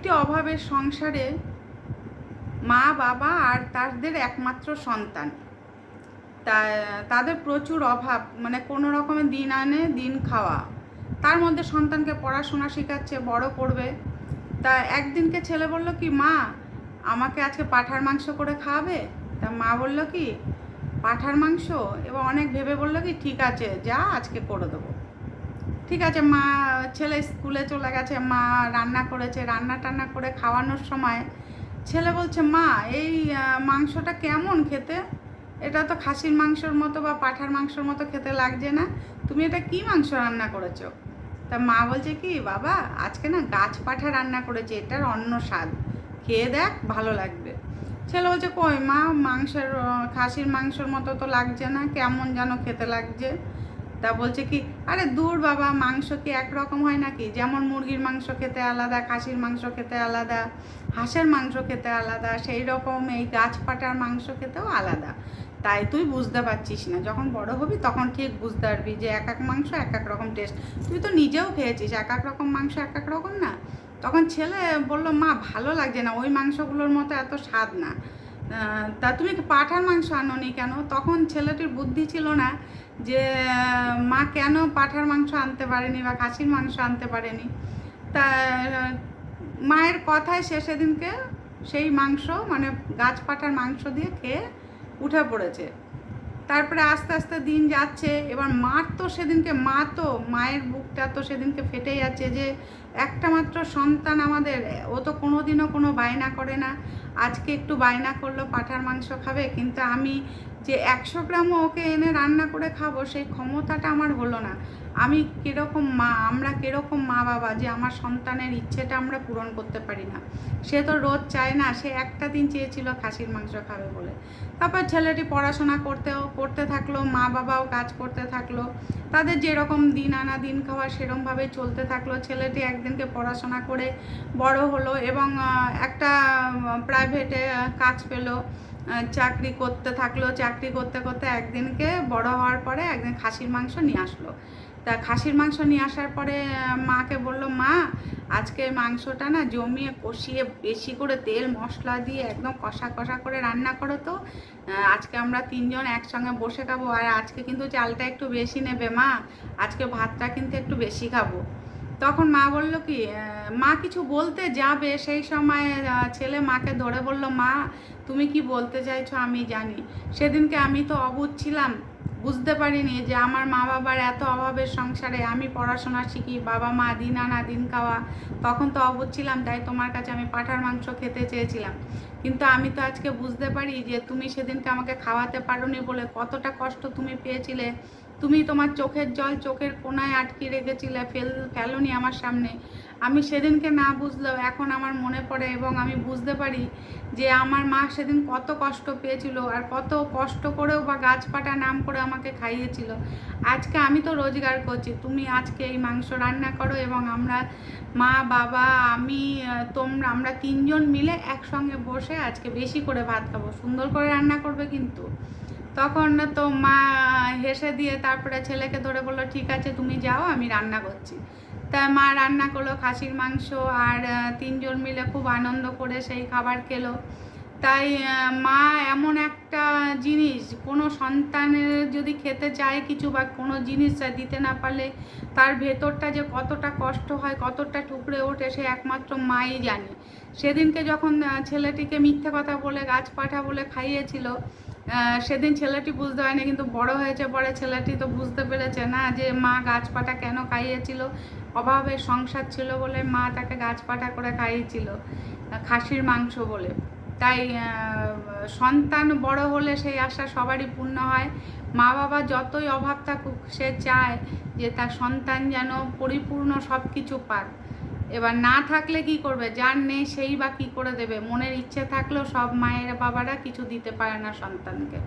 প্রত্যেকটি অভাবের সংসারে মা বাবা আর তাদের একমাত্র সন্তান, তা তাদের প্রচুর অভাব, মানে কোনো রকমের দিন আনে দিন খাওয়া, তার মধ্যে সন্তানকে পড়াশোনা শেখাচ্ছে, বড় করবে। তা একদিনকে ছেলে বলল কি, মা আমাকে আজকে পাঁঠার মাংস করে খাওয়াবে? তা মা বলল কি, পাঁঠার মাংস? এবার অনেক ভেবে বললো কি, ঠিক আছে যা, আজকে করে দেবো। ঠিক আছে, মা ছেলে স্কুলে চলে গেছে, মা রান্না করেছে, রান্না টান্না করে খাওয়ানোর সময় ছেলে বলছে, মা এই মাংসটা কেমন খেতে? এটা তো খাসির মাংসর মতো বা পাঁঠার মাংসর মতো খেতে লাগছে না, তুমি এটা কি মাংস রান্না করেছো? তা মা বলছে কি, বাবা আজকে না গাছ পাঁঠা রান্না করেছে, এটার অন্য স্বাদ, খেয়ে দেখ ভালো লাগবে। ছেলে বলছে, কই মা, মাংসের খাসির মাংসর মতো তো লাগছে না, কেমন যেন খেতে লাগছে। তা বলছে কি, আরে দূর বাবা, মাংস কি একরকম হয় নাকি? যেমন মুরগির মাংস খেতে আলাদা, খাসির মাংস খেতে আলাদা, হাঁসের মাংস খেতে আলাদা, সেই রকম এই গাছ পাটার মাংস খেতেও আলাদা। তাই তুই বুঝতে পারছিস না, যখন বড় হবি তখন ঠিক বুঝতে পারবি যে এক এক মাংস এক এক রকম টেস্ট। তুই তো নিজেও খেয়েছিস, এক এক রকম মাংস এক এক রকম না। তখন ছেলে বলল, মা ভালো লাগছে না, ওই মাংসগুলোর মতো এত স্বাদ না। তা তুমি পাঁঠার মাংস আনোনি কেন? তখন ছেলেটির বুদ্ধি ছিল না যে মা কেন পাঁঠার মাংস আনতে পারেনি বা খাসির মাংস আনতে পারেনি। তা মায়ের কথায় সে সেদিনকে সেই মাংস, মানে গাছ পাঁঠার মাংস দিয়ে খেয়ে উঠে পড়েছে। তারপরে আস্তে আস্তে দিন যাচ্ছে, এবার মার তো সেদিনকে, মায়ের বুকটা তো সেদিনকে ফেটে যাচ্ছে যে একটা মাত্র সন্তান আমাদের, ও তো কোনো দিনও কোনো বায়না করে না, আজকে একটু বায়না করলো পাঁঠার মাংস খাবে, কিন্তু আমি যে 100 গ্রামও ওকে এনে রান্না করে খাবো সেই ক্ষমতাটা আমার হলো না। আমি কীরকম মা, আমরা কীরকম মা বাবা যে আমার সন্তানের ইচ্ছেটা আমরা পূরণ করতে পারি না। সে তো রোজ চায় না, সে একটা দিন চেয়েছিল খাসির মাংস খাবে বলে। তারপর ছেলেটি পড়াশোনা করতে থাকলো, মা বাবাও কাজ করতে থাকলো, তাদের যেরকম দিন আনা দিন খাওয়া সেরকমভাবে চলতে থাকলো। ছেলেটি একদিনকে পড়াশোনা করে বড় হলো এবং একটা প্রাইভেটে কাজ পেলো, চাকরি করতে থাকলো। চাকরি করতে করতে একদিনকে বড় হওয়ার পরে একদিন খাসির মাংস নিয়ে আসলো। তা খাসির মাংস নিয়ে আসার পরে মাকে বললো, মা আজকে মাংসটা না জমিয়ে কষিয়ে বেশি করে তেল মশলা দিয়ে একদম কষা কষা করে রান্না করো তো, আজকে আমরা 3 জন একসঙ্গে বসে খাবো, আর আজকে কিন্তু চালটা একটু বেশি নেবে মা, আজকে ভাতটা কিন্তু একটু বেশি খাবো। তখন মা বললো কি, মা কিছু বলতে যাবে সেই সময় ছেলে মাকে ধরে বলল, মা তুমি কি বলতে চাইছো আমি জানি, সেদিনকে আমি তো অবুঝ ছিলাম, বুঝতে পারিনি যে আমার মা বাবার এত অভাবের সংসারে আমি পড়াশোনা শিখি, বাবা মা দিন আনা দিন খাওয়া, তখন তো অবুঝ ছিলাম, তাই তোমার কাছে আমি পাঁঠার মাংস খেতে চেয়েছিলাম। কিন্তু আমি তো আজকে বুঝতে পারি যে তুমি সেদিনকে আমাকে খাওয়াতে পারোনি বলে কতটা কষ্ট তুমি পেয়েছিলে। তুমি তোমার চোখের জল চোখের কোনায় আটকে রেখেছিলে, ফেলোনি আমার সামনে। আমি সেদিনকে না বুঝলেও এখন আমার মনে পড়ে এবং আমি বুঝতে পারি যে আমার মা সেদিন কত কষ্ট পেয়েছিল, আর কত কষ্ট করেও বা গাছপাটা নাম করে আমাকে খাইয়েছিল। আজকে আমি তো রোজগার করছি, তুমি আজকে এই মাংস রান্না করো এবং আমরা মা বাবা আমি আমরা 3 জন মিলে একসঙ্গে বসে আজকে বেশি করে ভাত খাবো, সুন্দর করে রান্না করবে কিন্তু। তখন তো মা হেসে দিয়ে তারপরে ছেলেকে ধরে বললো, ঠিক আছে তুমি যাও, আমি রান্না করছি। তাই মা রান্না করলো খাসির মাংস, আর 3 জন মিলে খুব আনন্দ করে সেই খাবার খেলো। তাই মা এমন একটা জিনিস, কোনো সন্তানের যদি খেতে চায় কিছু বা কোনো জিনিস দিতে না পারলে তার ভেতরটা যে কতটা কষ্ট হয়, কতটা ঠুকরে ওঠে, সে একমাত্র মাই জানে। সেদিনকে যখন ছেলেটিকে মিথ্যে কথা বলে গাছ পাঠা বলে খাইয়েছিল, সেদিন ছেলেটি বুঝতে পারেনি, কিন্তু বড় হয়েছে পরে ছেলেটি তো বুঝতে পেরেছে না যে মা গাছপাটা কেন খাইয়েছিল, অভাবের সংসার ছিল বলে মা তাকে গাছপাটা করে খাইয়েছিল খাসির মাংস বলে। তাই সন্তান বড় হলে সেই আশা সবারই পূর্ণ হয়। মা বাবা যতই অভাব থাকুক সে চায় যে তার সন্তান যেন পরিপূর্ণ সব কিছু পাক। এবার না থাকলে কি করবে, যার নেই সেই বা কী করে দেবে। মনের ইচ্ছে থাকলেও সব মায়ের বাবারা কিছু দিতে পারে না সন্তানকে।